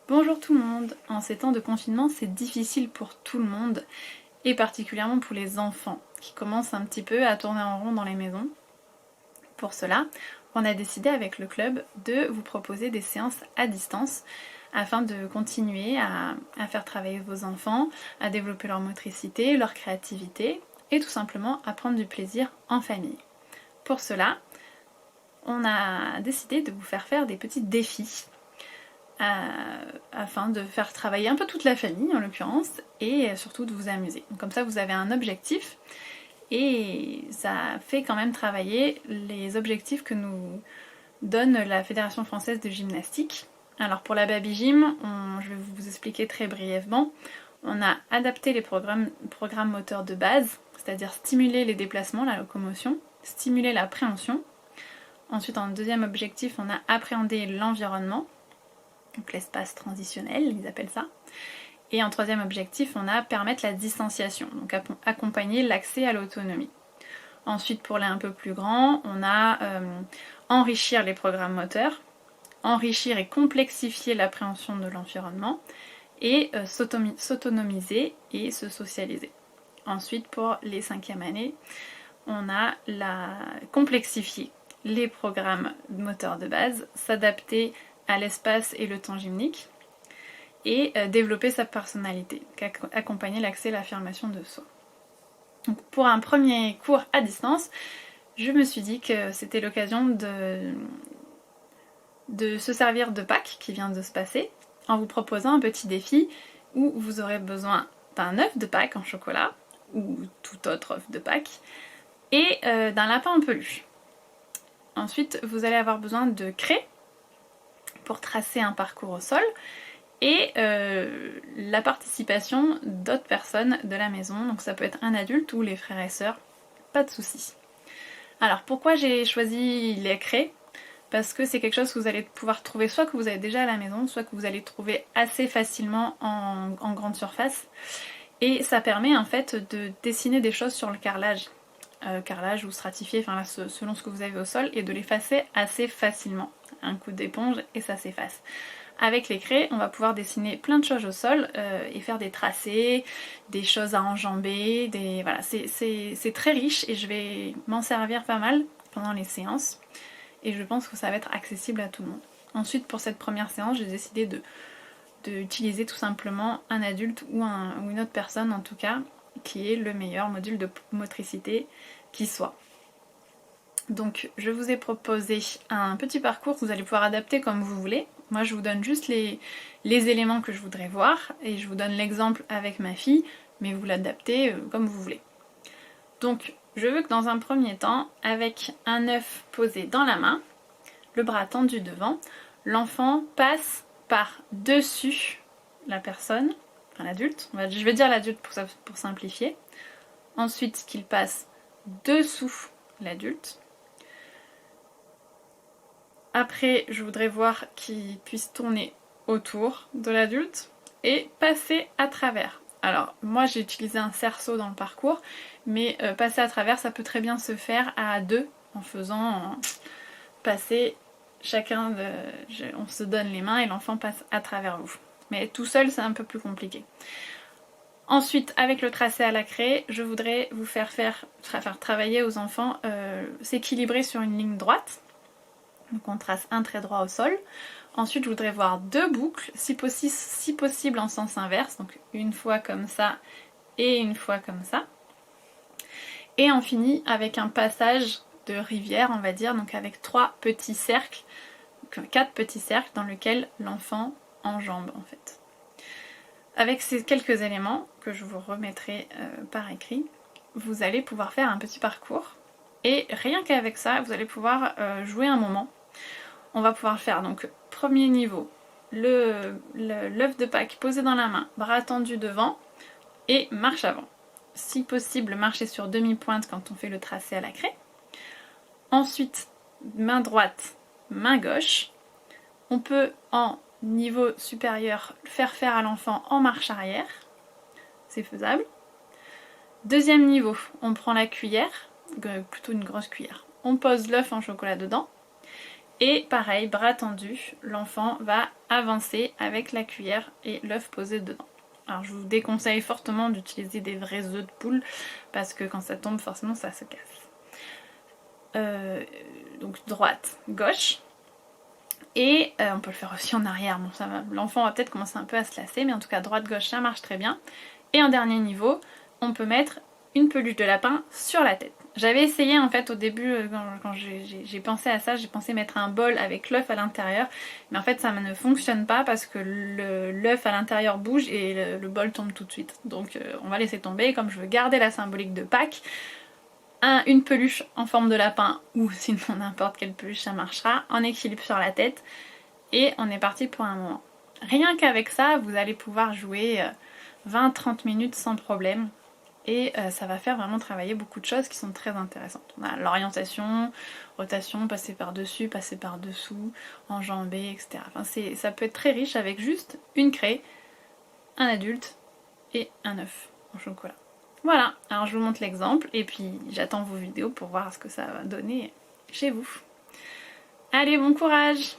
Bonjour tout le monde. En ces temps de confinement, c'est difficile pour tout le monde et particulièrement pour les enfants qui commencent un petit peu à tourner en rond dans les maisons. Pour cela, on a décidé avec le club de vous proposer des séances à distance afin de continuer à faire travailler vos enfants, à développer leur motricité, leur créativité et tout simplement à prendre du plaisir en famille. Pour cela, on a décidé de vous faire des petits défis afin de faire travailler un peu toute la famille en l'occurrence et surtout de vous amuser. Donc comme ça vous avez un objectif et ça fait quand même travailler les objectifs que nous donne la Fédération française de gymnastique. Alors pour la Baby Gym, je vais vous expliquer très brièvement, on a adapté les programmes moteurs de base, c'est-à-dire stimuler les déplacements, la locomotion, stimuler la préhension. Ensuite en deuxième objectif, on a appréhendé l'environnement, donc l'espace transitionnel, ils appellent ça. Et en troisième objectif, on a permettre la distanciation, donc accompagner l'accès à l'autonomie. Ensuite, pour les un peu plus grands, on a enrichir les programmes moteurs, enrichir et complexifier l'appréhension de l'environnement, et s'autonomiser et se socialiser. Ensuite, pour les 5e années, on a complexifier les programmes moteurs de base, s'adapter à l'espace et le temps gymnique, et développer sa personnalité, accompagner l'accès et l'affirmation de soi. Donc pour un premier cours à distance, je me suis dit que c'était l'occasion de se servir de Pâques qui vient de se passer, en vous proposant un petit défi où vous aurez besoin d'un œuf de Pâques en chocolat, ou tout autre œuf de Pâques, et d'un lapin en peluche. Ensuite, vous allez avoir besoin de craie pour tracer un parcours au sol, et la participation d'autres personnes de la maison, donc ça peut être un adulte ou les frères et sœurs, pas de soucis. Alors pourquoi j'ai choisi les craies? Parce que c'est quelque chose que vous allez pouvoir trouver soit que vous avez déjà à la maison, soit que vous allez trouver assez facilement en grande surface, et ça permet en fait de dessiner des choses sur le carrelage, ou stratifié, enfin là, selon ce que vous avez au sol, et de l'effacer assez facilement. Un coup d'éponge et ça s'efface. Avec les craies, on va pouvoir dessiner plein de choses au sol et faire des tracés, des choses à enjamber, voilà, c'est très riche et je vais m'en servir pas mal pendant les séances et je pense que ça va être accessible à tout le monde. Ensuite, pour cette première séance, j'ai décidé d'utiliser tout simplement un adulte ou une autre personne en tout cas, qui est le meilleur module de motricité qui soit. Donc je vous ai proposé un petit parcours que vous allez pouvoir adapter comme vous voulez. Moi je vous donne juste les éléments que je voudrais voir et je vous donne l'exemple avec ma fille, mais vous l'adaptez comme vous voulez. Donc je veux que dans un premier temps, avec un œuf posé dans la main, le bras tendu devant, l'enfant passe par dessus la personne, enfin l'adulte, je vais dire l'adulte pour simplifier. Ensuite qu'il passe dessous l'adulte. Après, je voudrais voir qu'il puisse tourner autour de l'adulte et passer à travers. Alors, moi j'ai utilisé un cerceau dans le parcours, mais passer à travers, ça peut très bien se faire à deux, en faisant passer chacun, on se donne les mains et l'enfant passe à travers vous. Mais tout seul, c'est un peu plus compliqué. Ensuite, avec le tracé à la craie, je voudrais vous faire travailler aux enfants, s'équilibrer sur une ligne droite. Donc on trace un trait droit au sol. Ensuite je voudrais voir deux boucles, si possible en sens inverse, donc une fois comme ça et une fois comme ça. Et on finit avec un passage de rivière, on va dire, donc avec 4 petits cercles dans lesquels l'enfant enjambe en fait. Avec ces quelques éléments que je vous remettrai par écrit, vous allez pouvoir faire un petit parcours. Et rien qu'avec ça, vous allez pouvoir jouer un moment. On va pouvoir faire donc premier niveau, l'œuf de Pâques posé dans la main, bras tendus devant et marche avant. Si possible, marcher sur demi-pointe quand on fait le tracé à la craie. Ensuite, main droite, main gauche. On peut en niveau supérieur faire à l'enfant en marche arrière. C'est faisable. Deuxième niveau, on prend la cuillère, plutôt une grosse cuillère. On pose l'œuf en chocolat dedans. Et pareil, bras tendus, l'enfant va avancer avec la cuillère et l'œuf posé dedans. Alors je vous déconseille fortement d'utiliser des vrais œufs de poule parce que quand ça tombe forcément ça se casse. Donc droite, gauche. Et on peut le faire aussi en arrière, bon, l'enfant va peut-être commencer un peu à se lasser, mais en tout cas droite-gauche ça marche très bien. Et en dernier niveau, on peut mettre une peluche de lapin sur la tête. J'avais essayé en fait au début, quand j'ai pensé à ça, j'ai pensé mettre un bol avec l'œuf à l'intérieur, mais en fait ça ne fonctionne pas parce que l'œuf à l'intérieur bouge et le bol tombe tout de suite. Donc on va laisser tomber, comme je veux garder la symbolique de Pâques, une peluche en forme de lapin ou sinon n'importe quelle peluche ça marchera, en équilibre sur la tête et on est parti pour un moment. Rien qu'avec ça vous allez pouvoir jouer 20-30 minutes sans problème et ça va faire vraiment travailler beaucoup de choses qui sont très intéressantes. On a l'orientation, rotation, passer par dessus, passer par dessous, enjamber, etc. Enfin, ça peut être très riche avec juste une craie, un adulte et un œuf en chocolat. Voilà, alors je vous montre l'exemple et puis j'attends vos vidéos pour voir ce que ça va donner chez vous. Allez, bon courage!